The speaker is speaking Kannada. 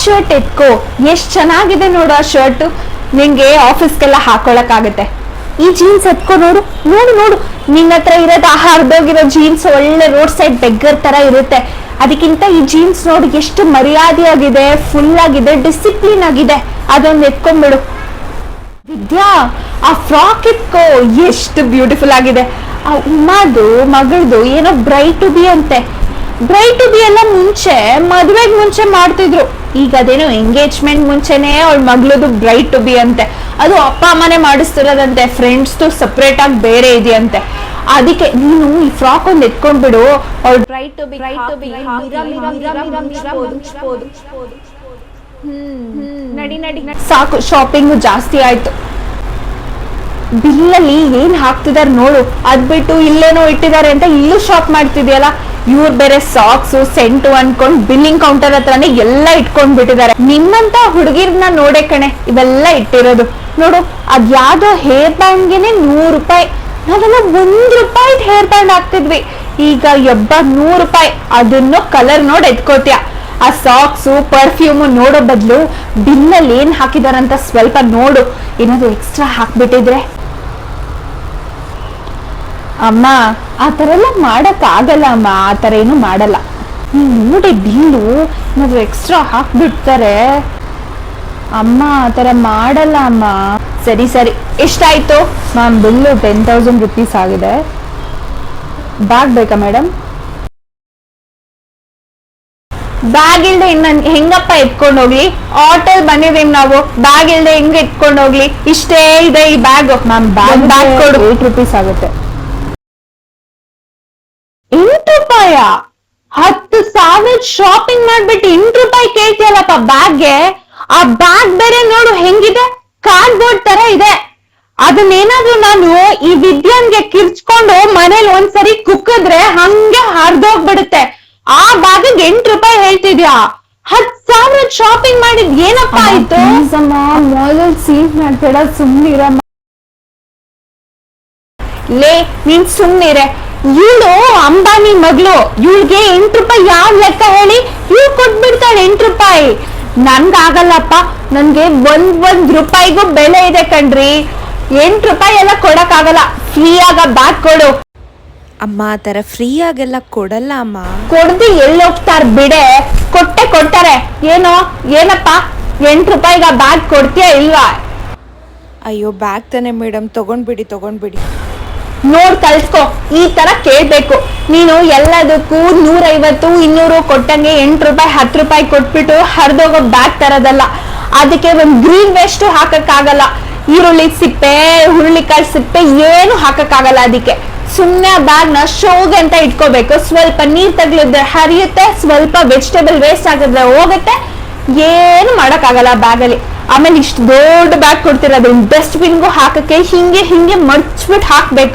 ಶರ್ಟ್ ಎತ್ಕೋ, ಎಷ್ಟ್ ಚೆನ್ನಾಗಿದೆ ನೋಡು ಆ ಶರ್ಟ್, ನಿಂಗೆ ಆಫೀಸ್ಗೆಲ್ಲ ಹಾಕೊಳಕ್ಕಾಗತ್ತೆ. ಈ ಜೀನ್ಸ್ ಎತ್ಕೋ ನೋಡು ನೋಡು ನೋಡು, ನಿನ್ನ ಹತ್ರ ಇರೋದು ಹರಿದೋಗಿರೋ ಜೀನ್ಸ್ ಒಳ್ಳೆ ರೋಡ್ ಸೈಡ್ ಬೆಗ್ಗರ್ ತರ ಇರುತ್ತೆ. ಅದಕ್ಕಿಂತ ಈ ಜೀನ್ಸ್ ನೋಡು ಎಷ್ಟು ಮರ್ಯಾದೆಯಾಗಿದೆ, ಫುಲ್ ಆಗಿದೆ, ಡಿಸಿಪ್ಲಿನ್ ಆಗಿದೆ. ಅದೊಂದು ಎತ್ಕೊಂಡ್ಬಿಡು. ವಿದ್ಯಾ, ಆ ಫ್ರಾಕ್ ಎತ್ಕೋ, ಎಷ್ಟು ಬ್ಯೂಟಿಫುಲ್ ಆಗಿದೆ. ಆ ಉಮಾದು ಮಗಳದು ಏನೋ ಬ್ರೈಟ್ ಟು ಬಿ ಅಂತೆ. ಬ್ರೈಟ್ ಟು ಬಿ ಎಲ್ಲ ಮುಂಚೆ ಮದುವೆಗೆ ಮುಂಚೆ ಮಾಡ್ತಿದ್ರು. ಈಗ ಅದೇನೋ ಎಂಗೇಜ್ಮೆಂಟ್ ಮುಂಚೆನೆ ಅವಳ ಮಗಳದು ಬ್ರೈಟ್ ಟು ಬಿ ಅಂತೆ. ಅದು ಅಪ್ಪ ಅಮ್ಮನೆ ಮಾಡಿಸ್ತಿರೋದಂತೆ, ಫ್ರೆಂಡ್ಸ್ ಸಪರೇಟ್ ಆಗಿ ಬೇರೆ ಇದೆಯಂತೆ. ಅದಕ್ಕೆ ನೀನು ಈ ಫ್ರಾಕ್ ಒಂದು ಎತ್ಕೊಂಡ್ಬಿಡು. ಅವಳು ಬ್ರೈಟ್ ಟು ಬಿ ನಡಿ ನಡಿ ಸಾಕು, ಶಾಪಿಂಗ್ ಜಾಸ್ತಿ ಆಯ್ತು. ಬಿಲ್ಲಲ್ಲಿ ಏನ್ ಹಾಕ್ತಿದಾರೆ ನೋಡು, ಅದ್ ಬಿಟ್ಟು ಇಲ್ಲೇನೋ ಇಟ್ಟಿದ್ದಾರೆ ಅಂತ ಇಲ್ಲೂ ಶಾಪ್ ಮಾಡ್ತಿದ್ಯಲ್ಲ. ಇವ್ರು ಬೇರೆ ಸಾಕ್ಸ್ ಸೆಂಟು ಅನ್ಕೊಂಡ್ ಬಿಲ್ಲಿಂಗ್ ಕೌಂಟರ್ ಹತ್ರನೇ ಎಲ್ಲ ಇಟ್ಕೊಂಡ್ ಬಿಟ್ಟಿದ್ದಾರೆ. ನಿಮ್ಮಂತ ಹುಡುಗಿರ್ನ ನೋಡೆ ಕಣೆ ಇವೆಲ್ಲ ಇಟ್ಟಿರೋದು. ನೋಡು, ಅದ್ಯಾವ್ದೋ ಹೇರ್ ಬ್ಯಾಂಡ್ಗೆನೆ 100 ರೂಪಾಯಿ. ನಾವೆಲ್ಲ 1 ರೂಪಾಯಿ ಹೇರ್ ಬ್ಯಾಂಡ್ ಹಾಕ್ತಿದ್ವಿ, ಈಗ 100 ರೂಪಾಯಿ. ಅದನ್ನು ಕಲರ್ ನೋಡ್ ಎತ್ಕೋತ್ಯ. ಆ ಸಾಕ್ಸು ಪರ್ಫ್ಯೂಮ್ ನೋಡೋ ಬದಲು ಬಿಲ್ಲಲ್ಲಿ ಏನ್ ಹಾಕಿದಾರಂತ ಸ್ವಲ್ಪ ನೋಡು. ಏನಾದ್ರು ಎಕ್ಸ್ಟ್ರಾ ಹಾಕ್ಬಿಟ್ಟಿದ್ರೆ. ಅಮ್ಮ, ಆ ತರ ಎಲ್ಲ ಮಾಡಕ್ ಆಗಲ್ಲ ಅಮ್ಮ, ಆ ತರ ಏನು ಮಾಡಲ್ಲ. ನೋಡಿ ಬಿಲ್ಲು ಏನಾದ್ರು ಎಕ್ಸ್ಟ್ರಾ ಹಾಕ್ಬಿಡ್ತಾರೆ. ಅಮ್ಮ ಆ ತರ ಮಾಡಲ್ಲ ಅಮ್ಮ. ಸರಿ ಸರಿ, ಎಷ್ಟಾಯ್ತು ಮ್ಯಾಮ್? ಬಿಲ್ಲು 10,000 rupees ಆಗಿದೆ. ಬ್ಯಾಗ್ ಬೇಕಾ ಮೇಡಮ್? ಬ್ಯಾಗ್ ಇಲ್ದೆ ಹೆಂಗಪ್ಪ ಎತ್ಕೊಂಡು ಹೋಗ್ಲಿ? ಆಟೋ ಬಂದಿದೀವಿ ನಾವು, ಬ್ಯಾಗ್ ಇಲ್ದೆ ಹೆಂಗ್ ಎತ್ಕೊಂಡು ಹೋಗ್ಲಿ? ಇಷ್ಟೇ ಇದೆ ಈ ಬ್ಯಾಗ್. ಮ್ಯಾಮ್ ಬ್ಯಾಗ್ ಕೊಡು. 8 ರೂಪೀಸ್ ಆಗುತ್ತೆ. 8 ರೂಪಾಯ? 10,000 ಶಾಪಿಂಗ್ ಮಾಡ್ಬಿಟ್ಟು 8 ರೂಪಾಯಿ ಕೇಳ್ತಿಯಲ್ಲಪ್ಪ ಬ್ಯಾಗ್ಗೆ. ಆ ಬ್ಯಾಗ್ ಬೇರೆ ನೋಡು ಹೆಂಗಿದೆ, ಕಾರ್ಡ್ಬೋರ್ಡ್ ತರ ಇದೆ. ಅದನ್ನೇನಾದ್ರೂ ನಾನು ಈ ವಿದ್ಯಾನ್ಗೆ ಕಿರ್ಚ್ಕೊಂಡು ಮನೇಲಿ ಒಂದ್ಸರಿ ಕುಕ್ಕಿದ್ರೆ ಹಂಗೆ ಹರಿದೋಗ್ಬಿಡುತ್ತೆ. ಆ ಬ್ಯಾಗ್ 8 ರೂಪಾಯಿ ಹೇಳ್ತಿದ್ಯಾ? 10,000 ಶಾಪಿಂಗ್ ಮಾಡಿದ್ ಏನಪ್ಪ ಆಯ್ತು? ಮೊದಲು ಸೀಟ್ ಮಾಡ್ಬೇಡ, ಸುಮ್ನಿರಮ್ಮ. ಲೇ, ನೀನ್ ಸುಮ್ನಿರೆ. ಇವಳು ಅಂಬಾನಿ ಮಗಳು, ಇವಳಿಗೆ 8 ರೂಪಾಯಿ ಯಾವ ಲೆಕ್ಕ ಹೇಳಿ? ಇವ್ಳು ಕೊಟ್ಬಿಡ್ತಾಳೆ 8 ರೂಪಾಯಿ. ನನ್ಗಾಗಲ್ಲಪ್ಪ, ನನ್ಗೆ ಒಂದ್ ರೂಪಾಯಿಗೂ ಬೆಲೆ ಇದೆ ಕಣ್ರಿ. 8 ರೂಪಾಯಿ ಎಲ್ಲ ಕೊಡಕ್ ಆಗಲ್ಲ. ಫ್ರೀ ಆಗ ಬ್ಯಾಗ್ ಕೊಡು. ಅಮ್ಮ, ಆ ಥರ ಫ್ರೀ ಆಗೆಲ್ಲ ಕೊಡಲ್ಲ ಅಮ್ಮ. ಕೊಡ್ದಿ ಎಲ್ಲೋಗ್ತಾರ ಬಿಡೆ, ಕೊಡ್ತಾರೆ. ಏನಪ್ಪ 8 ರೂಪಾಯಿಗ ಬ್ಯಾಗ್ ಕೊಡ್ತೀಯ ಇಲ್ವಾ? ಅಯ್ಯೋ, ಬ್ಯಾಗ್ ತಾನೆ ಮೇಡಮ್, ತಗೊಂಡ್ಬಿಡಿ. ನೋಡ್ ಕಲ್ಸ್ಕೊ, ಈ ತರ ಕೇಳ್ಬೇಕು ನೀನು. ಎಲ್ಲದಕ್ಕೂ 150, 200 ಕೊಟ್ಟಂಗೆ 8 ರೂಪಾಯಿ 10 ರೂಪಾಯಿ ಕೊಟ್ಬಿಟ್ಟು ಹರಿದೋಗೋ ಬ್ಯಾಗ್ ತರದಲ್ಲ. ಅದಕ್ಕೆ ಒಂದ್ ಗ್ರೀನ್ ವೇಸ್ಟ್ ಹಾಕಕ್ಕಾಗಲ್ಲ. ಈರುಳ್ಳಿ ಸಿಪ್ಪೆ, ಹುರುಳಿಕಾಳು ಸಿಪ್ಪೆ ಏನು ಹಾಕಕ್ಕಾಗಲ್ಲ. ಅದಕ್ಕೆ ಸುಮ್ನೆ ಬ್ಯಾಗ್ ನ ಶೋಗೆ ಅಂತ ಇಟ್ಕೋಬೇಕು. ಸ್ವಲ್ಪ ನೀರ್ ತಗ್ಲಿದ್ರೆ ಹರಿಯುತ್ತೆ, ಸ್ವಲ್ಪ ವೆಜಿಟೇಬಲ್ ವೇಸ್ಟ್ ಆಗಿದ್ರೆ ಹೋಗುತ್ತೆ. ಏನು ಮಾಡಕ್ ಆಗಲ್ಲ ಬ್ಯಾಗ್ ಅಲ್ಲಿ. ಆಮೇಲೆ ಇಷ್ಟು ದೊಡ್ಡ ಬ್ಯಾಗ್ ಕೊಡ್ತಿರೋದು ಡಸ್ಟ್ ಬಿನ್ಗೂ ಹಾಕಕ್ಕೆ ಹಿಂಗೆ ಮಡ್ಚ್ಬಿಟ್ಟು ಹಾಕ್ಬೇಕು.